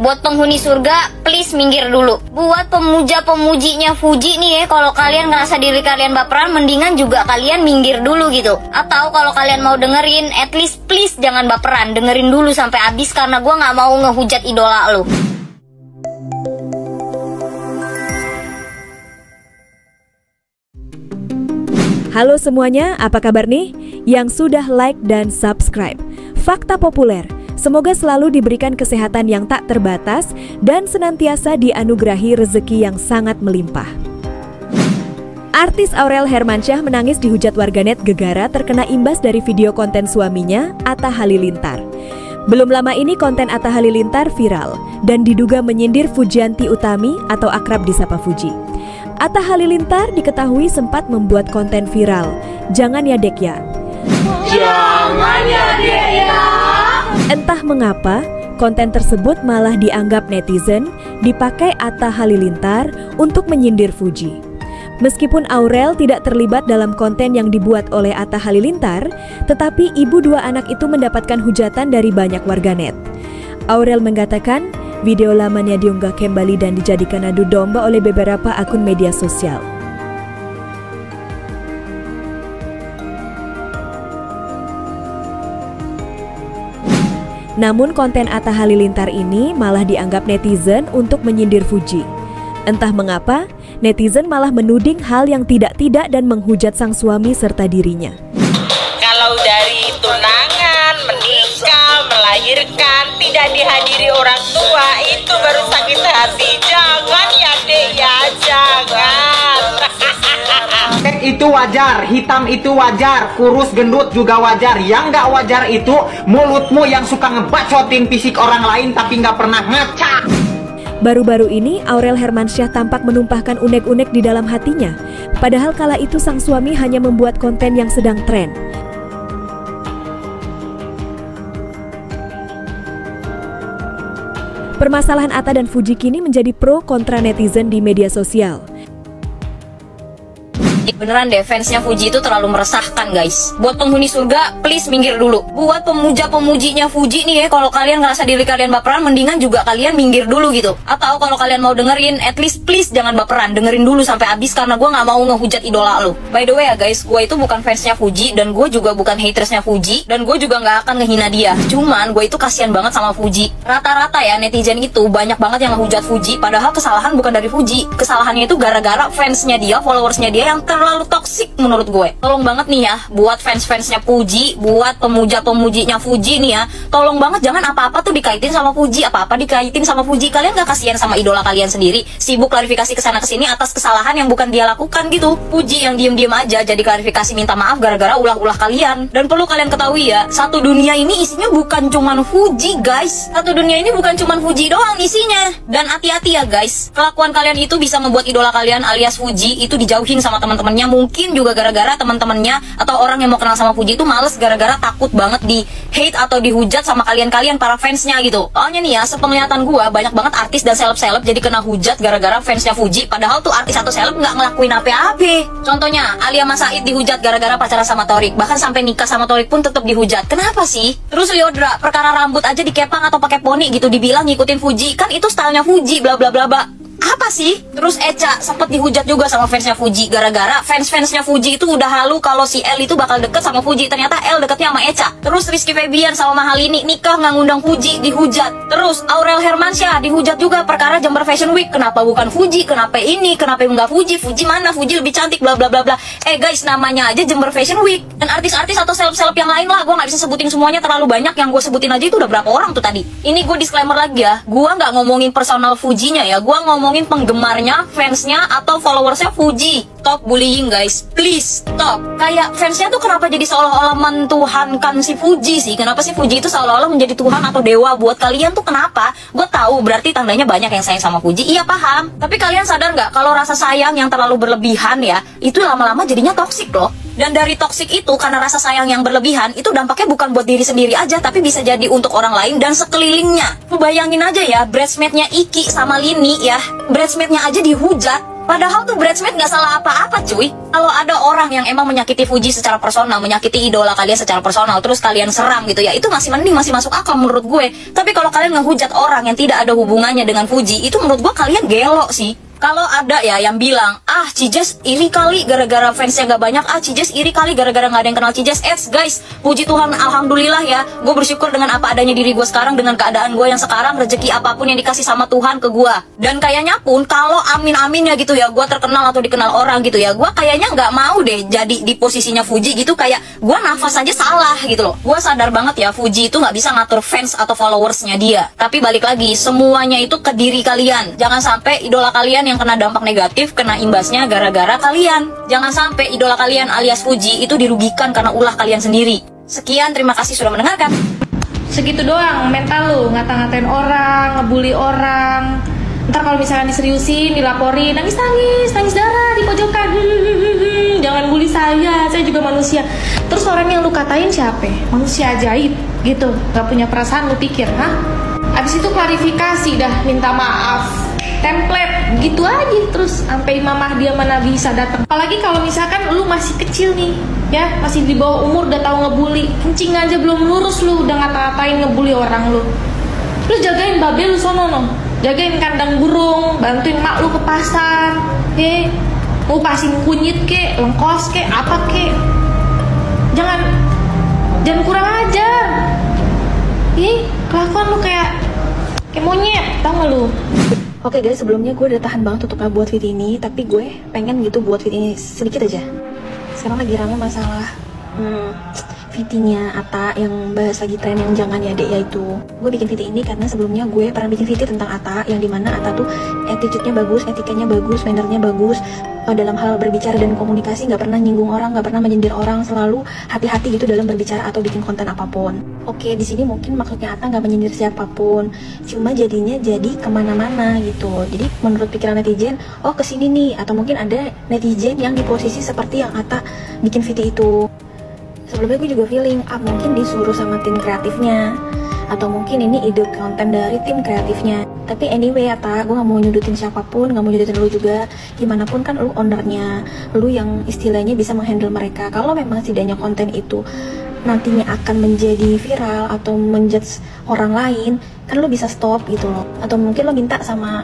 Buat penghuni surga, please minggir dulu. Buat pemuja-pemujinya Fuji nih ya, kalau kalian ngerasa diri kalian baperan, mendingan juga kalian minggir dulu gitu. Atau kalau kalian mau dengerin, at least please jangan baperan, dengerin dulu sampai habis, karena gue nggak mau ngehujat idola lu. Halo semuanya, apa kabar nih? Yang sudah like dan subscribe. Fakta populer, semoga selalu diberikan kesehatan yang tak terbatas dan senantiasa dianugerahi rezeki yang sangat melimpah. Artis Aurel Hermansyah menangis dihujat warganet gegara terkena imbas dari video konten suaminya, Atta Halilintar. Belum lama ini konten Atta Halilintar viral dan diduga menyindir Fujianti Utami atau akrab disapa Fuji. Atta Halilintar diketahui sempat membuat konten viral, "Jangan ya dek ya." Jangan ya dek ya. Entah mengapa, konten tersebut malah dianggap netizen dipakai Atta Halilintar untuk menyindir Fuji. Meskipun Aurel tidak terlibat dalam konten yang dibuat oleh Atta Halilintar, tetapi ibu dua anak itu mendapatkan hujatan dari banyak warganet. Aurel mengatakan, video lamanya diunggah kembali dan dijadikan adu domba oleh beberapa akun media sosial. Namun konten Atta Halilintar ini malah dianggap netizen untuk menyindir Fuji. Entah mengapa, netizen malah menuding hal yang tidak-tidak dan menghujat sang suami serta dirinya. Kalau dari tunangan, menikah, melahirkan, tidak dihadiri orang tua, itu baru sakit hati. Jangan ya dek ya, jangan. Itu wajar, hitam itu wajar, kurus gendut juga wajar. Yang nggak wajar itu mulutmu yang suka ngebacotin fisik orang lain tapi nggak pernah ngaca. Baru-baru ini Aurel Hermansyah tampak menumpahkan unek-unek di dalam hatinya. Padahal kala itu sang suami hanya membuat konten yang sedang tren. Permasalahan Atta dan Fuji kini menjadi pro kontra netizen di media sosial. Beneran deh, fansnya Fuji itu terlalu meresahkan guys. Buat penghuni surga, please minggir dulu. Buat pemuja-pemujinya Fuji nih ya, kalau kalian ngerasa diri kalian baperan, mendingan juga kalian minggir dulu gitu. Atau kalau kalian mau dengerin, at least please jangan baperan, dengerin dulu sampai habis, karena gue nggak mau ngehujat idola lu. By the way ya guys, gue itu bukan fansnya Fuji, dan gue juga bukan hatersnya Fuji, dan gue juga nggak akan ngehina dia. Cuman gue itu kasihan banget sama Fuji. Rata-rata ya netizen itu banyak banget yang ngehujat Fuji, padahal kesalahan bukan dari Fuji. Kesalahannya itu gara-gara fansnya dia, followersnya dia yang terlalu toksik menurut gue. Tolong banget nih ya, buat fans-fansnya Fuji, buat pemuja-pemujinya Fuji nih ya, tolong banget jangan apa-apa tuh dikaitin sama Fuji, apa-apa dikaitin sama Fuji. Kalian gak kasihan sama idola kalian sendiri? Sibuk klarifikasi kesana kesini atas kesalahan yang bukan dia lakukan gitu. Fuji yang diem-diem aja jadi klarifikasi minta maaf gara-gara ulah-ulah kalian. Dan perlu kalian ketahui ya, satu dunia ini isinya bukan cuman Fuji guys. Satu dunia ini bukan cuman Fuji doang isinya. Dan hati-hati ya guys, kelakuan kalian itu bisa membuat idola kalian alias Fuji itu dijauhin sama teman-temannya. Mungkin juga gara-gara teman-temannya atau orang yang mau kenal sama Fuji itu males gara-gara takut banget di hate atau dihujat sama kalian-kalian para fansnya gitu. Soalnya nih ya, sepenglihatan gua banyak banget artis dan seleb-seleb jadi kena hujat gara-gara fansnya Fuji, padahal tuh artis atau seleb nggak ngelakuin apa-apa. Contohnya Alia Mas Said dihujat gara-gara pacaran sama Torik, bahkan sampai nikah sama Torik pun tetap dihujat. Kenapa sih? Terus Lyodra perkara rambut aja dikepang atau pakai poni gitu dibilang ngikutin Fuji, kan itu stylenya Fuji bla bla bla bla. Apa sih? Terus Echa sempet dihujat juga sama fansnya Fuji gara-gara fans-fansnya Fuji itu udah halu kalau si L itu bakal deket sama Fuji, ternyata L deketnya sama Echa. Terus Rizky Febian sama Mahalini nikah nggak ngundang Fuji, dihujat. Terus Aurel Hermansyah dihujat juga perkara Jember Fashion Week, kenapa bukan Fuji, kenapa ini, kenapa nggak Fuji, Fuji mana, Fuji lebih cantik bla bla bla bla. Guys, namanya aja Jember Fashion Week. Dan artis-artis atau seleb-seleb yang lain lah, gue nggak bisa sebutin semuanya, terlalu banyak. Yang gue sebutin aja itu udah berapa orang tuh tadi. Ini gue disclaimer lagi ya, gue nggak ngomongin personal Fujinya ya, gue ngomongin penggemarnya, fansnya, atau followersnya Fuji. Stop bullying guys, please stop. Kayak fansnya tuh kenapa jadi seolah-olah mentuhankan si Fuji sih? Kenapa sih Fuji itu seolah-olah menjadi Tuhan atau dewa buat kalian tuh kenapa? Gue tahu berarti tandanya banyak yang sayang sama Fuji, iya paham. Tapi kalian sadar nggak kalau rasa sayang yang terlalu berlebihan ya, itu lama-lama jadinya toksik loh. Dan dari toksik itu, karena rasa sayang yang berlebihan, itu dampaknya bukan buat diri sendiri aja, tapi bisa jadi untuk orang lain dan sekelilingnya. Lu bayangin aja ya, bridesmaidnya Iki sama Lini ya, bridesmaidnya aja dihujat. Padahal tuh Bridesmaid nggak salah apa-apa cuy. Kalau ada orang yang emang menyakiti Fuji secara personal, menyakiti idola kalian secara personal, terus kalian serang gitu ya, itu masih mending, masih masuk akal menurut gue. Tapi kalau kalian ngehujat orang yang tidak ada hubungannya dengan Fuji, itu menurut gue kalian gelo sih. Kalau ada ya yang bilang, ah Cijes iri kali gara-gara fansnya gak banyak, ah Cijes iri kali gara-gara gak ada yang kenal Cijes. Guys, puji Tuhan, alhamdulillah ya, gue bersyukur dengan apa adanya diri gue sekarang, dengan keadaan gue yang sekarang, rezeki apapun yang dikasih sama Tuhan ke gue. Dan kayaknya pun kalau amin-amin ya gitu ya, gue terkenal atau dikenal orang gitu ya, gue kayaknya gak mau deh jadi di posisinya Fuji gitu, kayak gue nafas aja salah gitu loh. Gue sadar banget ya, Fuji itu gak bisa ngatur fans atau followersnya dia. Tapi balik lagi, semuanya itu ke diri kalian. Jangan sampai idola kalian yang kena dampak negatif, kena imbasnya gara-gara kalian. Jangan sampai idola kalian alias Fuji itu dirugikan karena ulah kalian sendiri. Sekian, terima kasih sudah mendengarkan. Segitu doang mental lu, ngata-ngatain orang, ngebully orang. Ntar kalau misalkan diseriusin, dilaporin, nangis darah di pojokan. Jangan bully saya juga manusia. Terus orang yang lu katain siapa? Manusia ajaib gitu, gak punya perasaan, lu pikir, hah? Abis itu klarifikasi dah, minta maaf, template gitu aja terus sampai Imam Mahdi sama Nabi Isa datang. Apalagi kalau misalkan lu masih kecil nih ya, masih di bawah umur, udah tahu ngebully, kencing aja belum lurus lu udah ngata-ngatain ngebully orang lu. Lu jagain babe lu sono no, jagain kandang burung, bantuin mak lu ke pasar, ngupasin kunyit ke, lengkos ke, apa ke. Jangan kurang ajar. Kelakuan lu kayak monyet, tau gak lu? Oke guys, sebelumnya gue udah tahan banget untuk gak buat video ini, tapi gue pengen gitu buat video ini sedikit aja. Sekarang lagi rame masalah VT-nya Atta yang bahas lagi tren yang jangan ya dek, yaitu gue bikin VT ini karena sebelumnya gue pernah bikin VT tentang Atta, yang dimana Atta tuh attitude-nya bagus, etikanya bagus, mannernya bagus, dalam hal berbicara dan komunikasi nggak pernah nyinggung orang, nggak pernah menyindir orang, selalu hati-hati gitu dalam berbicara atau bikin konten apapun. Oke, di sini mungkin maksudnya Atta nggak menyindir siapapun, cuma jadinya jadi kemana-mana gitu. Jadi menurut pikiran netizen, oh kesini nih, atau mungkin ada netizen yang di posisi seperti yang Atta bikin VT itu. Sebelumnya gue juga feeling, mungkin disuruh sama tim kreatifnya, atau mungkin ini ide konten dari tim kreatifnya. Tapi anyway Atta, gue gak mau nyudutin siapapun, gak mau nyudutin lu juga. Gimana pun kan lu ownernya, lu yang istilahnya bisa menghandle mereka. Kalau memang setidaknya konten itu nantinya akan menjadi viral atau menjudge orang lain, kan lu bisa stop gitu loh. Atau mungkin lo minta sama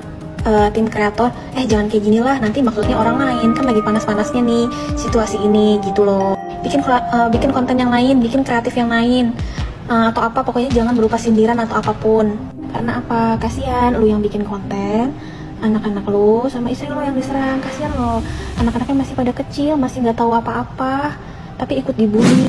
tim kreator, jangan kayak gini lah, nanti maksudnya orang lain, kan lagi panas-panasnya nih situasi ini gitu loh. Bikin konten yang lain, bikin kreatif yang lain, atau apa, pokoknya jangan berupa sindiran atau apapun. Karena apa? Kasihan lu yang bikin konten, anak-anak lu sama istri lu yang diserang. Kasihan lo, anak-anaknya masih pada kecil, masih nggak tahu apa-apa, tapi ikut dibully.